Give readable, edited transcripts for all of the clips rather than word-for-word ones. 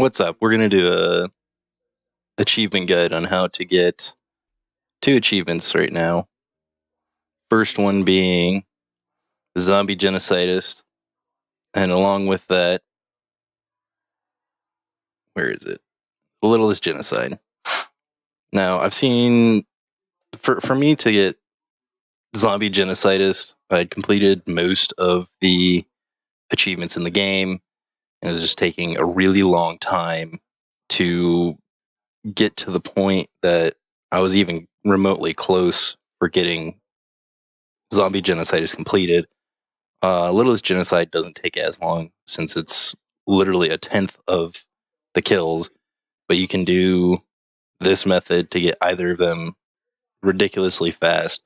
What's up? We're gonna do a achievement guide on how to get 2 achievements right now. First one being the zombie genocidist, and along with that, where is it? The Littlest Genocide. Now, I've seen for me to get zombie genocidist, I'd completed most of the achievements in the game, and it was just taking a really long time to get to the point that I was even remotely close for getting zombie genocide is completed. Littlest Genocide doesn't take as long since it's literally a tenth of the kills, but you can do this method to get either of them ridiculously fast.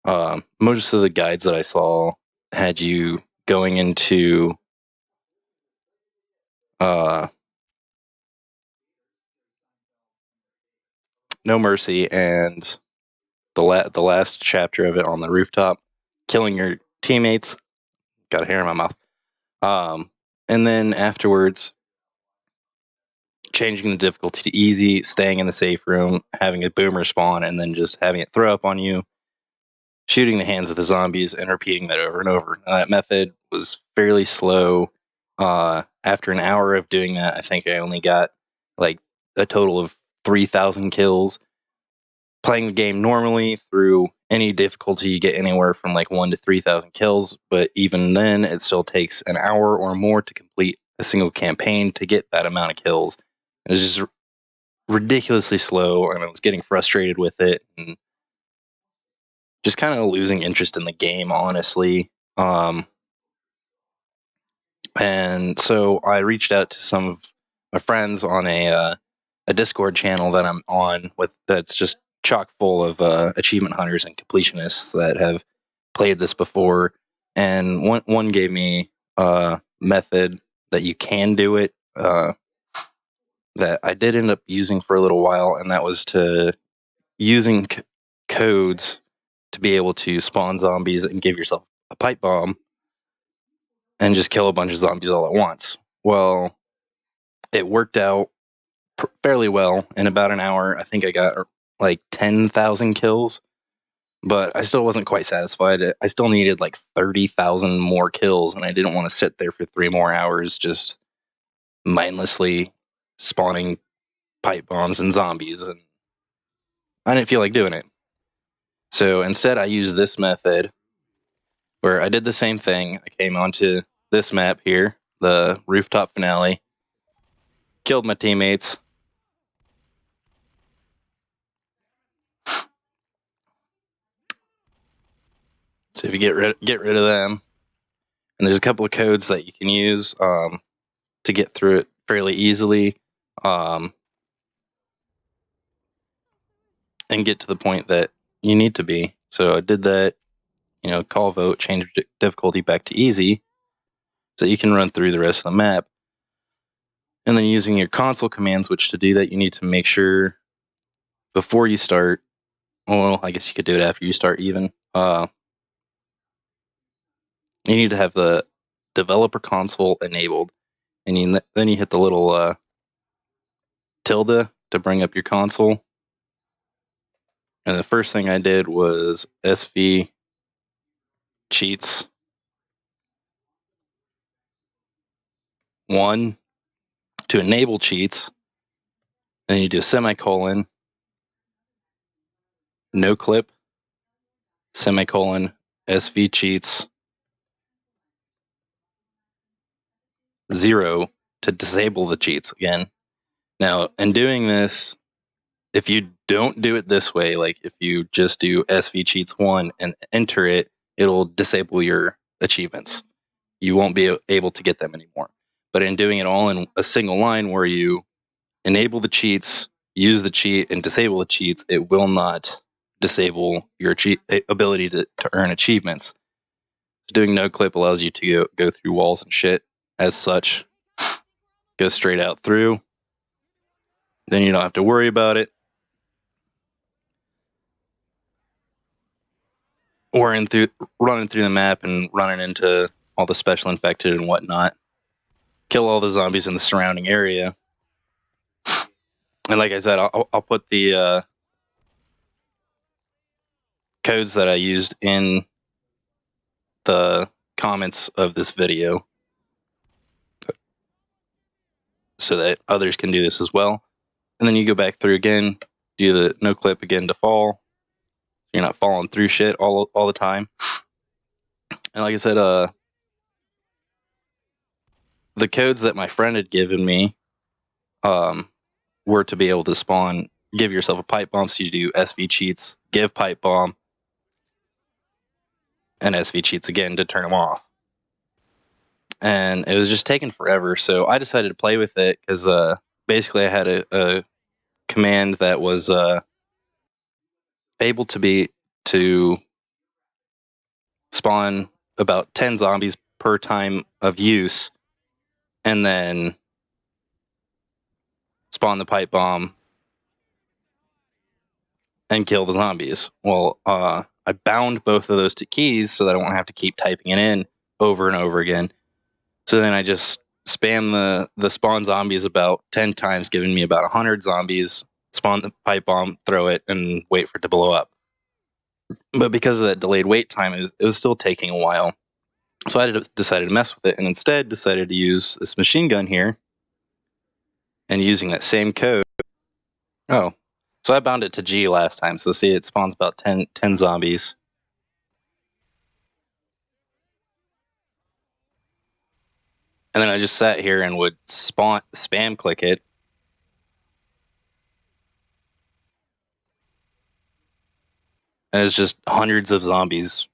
Most of the guides that I saw had you going into No Mercy and the last chapter of it on the rooftop, killing your teammates. Got a hair in my mouth. And then afterwards, changing the difficulty to easy, staying in the safe room, having a boomer spawn, and then just having it throw up on you, shooting the hands of the zombies, and repeating that over and over. That method was fairly slow. After an hour of doing that, I think I only got like a total of 3,000 kills. Playing the game normally through any difficulty, you get anywhere from like 1 to 3,000 kills, but even then, it still takes an hour or more to complete a single campaign to get that amount of kills. It was just ridiculously slow, and I was getting frustrated with it and just kind of losing interest in the game, honestly. And so I reached out to some of my friends on a Discord channel that I'm on with that's just chock full of achievement hunters and completionists that have played this before. And one gave me a method that you can do it that I did end up using for a little while, and that was to using codes to be able to spawn zombies and give yourself a pipe bomb and just kill a bunch of zombies all at once. Well, it worked out fairly well. In about an hour, I think I got like 10,000 kills, but I still wasn't quite satisfied. I still needed like 30,000 more kills, and I didn't want to sit there for 3 more hours just mindlessly spawning pipe bombs and zombies, and I didn't feel like doing it. So instead, I used this method where I did the same thing. I came onto this map here, the rooftop finale, killed my teammates. So if you get rid of them, and there's a couple of codes that you can use to get through it fairly easily, and get to the point that you need to be. So I did that, call vote, change difficulty back to easy, so you can run through the rest of the map. And then using your console commands, which to do that, you need to make sure before you start, well, I guess you could do it after you start even, you need to have the developer console enabled, and then you hit the little tilde to bring up your console. And the first thing I did was SV cheats 1 to enable cheats. Then you do semicolon, noclip, semicolon, SV cheats 0 to disable the cheats again. Now, in doing this, if you don't do it this way, like if you just do SV cheats 1 and enter it, it'll disable your achievements. You won't be able to get them anymore. But in doing it all in a single line where you enable the cheats, use the cheat, and disable the cheats, it will not disable your ability to earn achievements. Doing noclip allows you to go through walls and shit as such. Go straight out through. Then you don't have to worry about it. Or running through the map and running into all the special infected and whatnot. Kill all the zombies in the surrounding area. And like I said, I'll put the codes that I used in the comments of this video so that others can do this as well. And then you go back through again, do the noclip again to fall. You're not falling through shit all the time. And like I said, the codes that my friend had given me were to be able to spawn, give yourself a pipe bomb. So you do SV cheats, give pipe bomb, and SV cheats again to turn them off. And it was just taking forever. So I decided to play with it because basically I had a command that was able to spawn about 10 zombies per time of use, and then spawn the pipe bomb and kill the zombies. Well, I bound both of those to keys so that I won't have to keep typing it in over and over again. So then I just spam the spawn zombies about 10 times, giving me about 100 zombies, spawn the pipe bomb, throw it, and wait for it to blow up. But because of that delayed wait time, it was still taking a while. So I decided to mess with it and instead decided to use this machine gun here and using that same code. Oh, so I bound it to G last time. So see, it spawns about 10 zombies. And then I just sat here and would spam click it. And it's just hundreds of zombies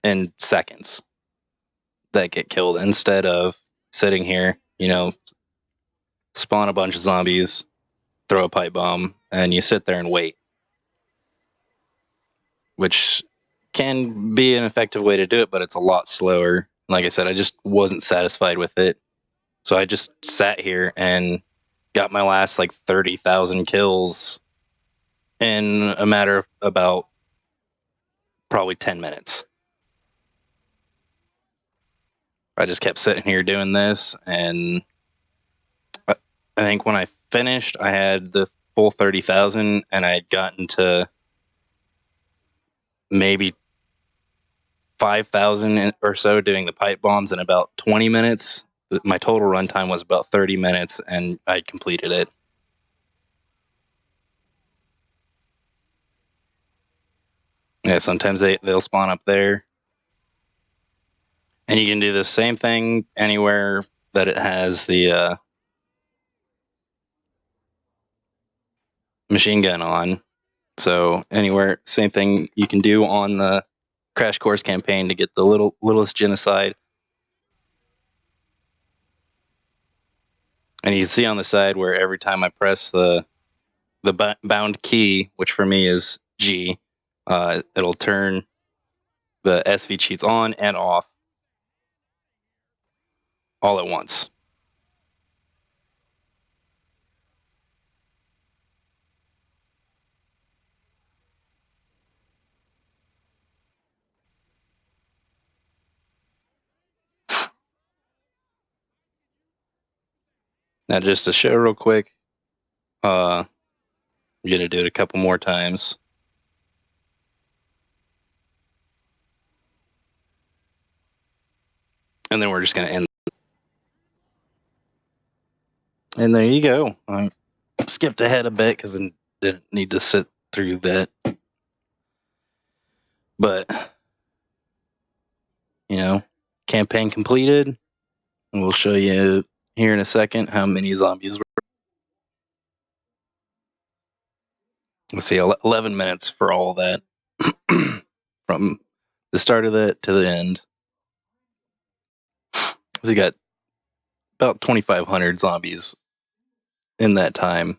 in seconds that get killed instead of sitting here, spawn a bunch of zombies, throw a pipe bomb, and you sit there and wait, which can be an effective way to do it, but it's a lot slower. Like I said, I just wasn't satisfied with it. So I just sat here and got my last like 30,000 kills in a matter of about probably 10 minutes. I just kept sitting here doing this, and I think when I finished, I had the full 30,000, and I had gotten to maybe 5,000 or so doing the pipe bombs in about 20 minutes. My total runtime was about 30 minutes, and I completed it. Yeah, sometimes they'll spawn up there. And you can do the same thing anywhere that it has the machine gun on. So anywhere, same thing you can do on the Crash Course campaign to get the Littlest Genocide. And you can see on the side where every time I press the bound key, which for me is G, it'll turn the SV cheats on and off all at once. Now, just to show real quick, I'm going to do it a couple more times. And then we're just going to end. And there you go. I skipped ahead a bit because I didn't need to sit through that. But, campaign completed. And we'll show you here in a second how many zombies were. Let's see, 11 minutes for all of that. From the start of that to the end. So you got about 2,500 zombies in that time.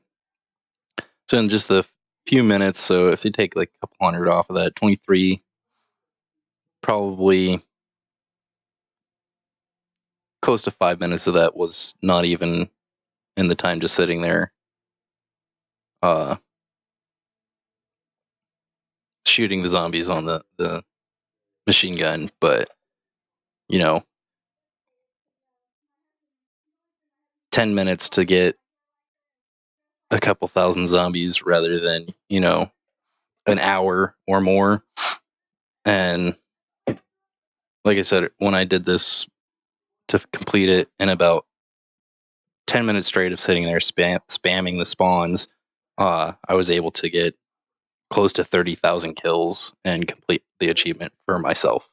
So in just a few minutes, so if you take like a couple hundred off of that, 23, probably close to 5 minutes of that was not even in the time just sitting there shooting the zombies on the machine gun. But 10 minutes to get a couple thousand zombies rather than, an hour or more. And like I said, when I did this to complete it in about 10 minutes straight of sitting there spamming the spawns, I was able to get close to 30,000 kills and complete the achievement for myself.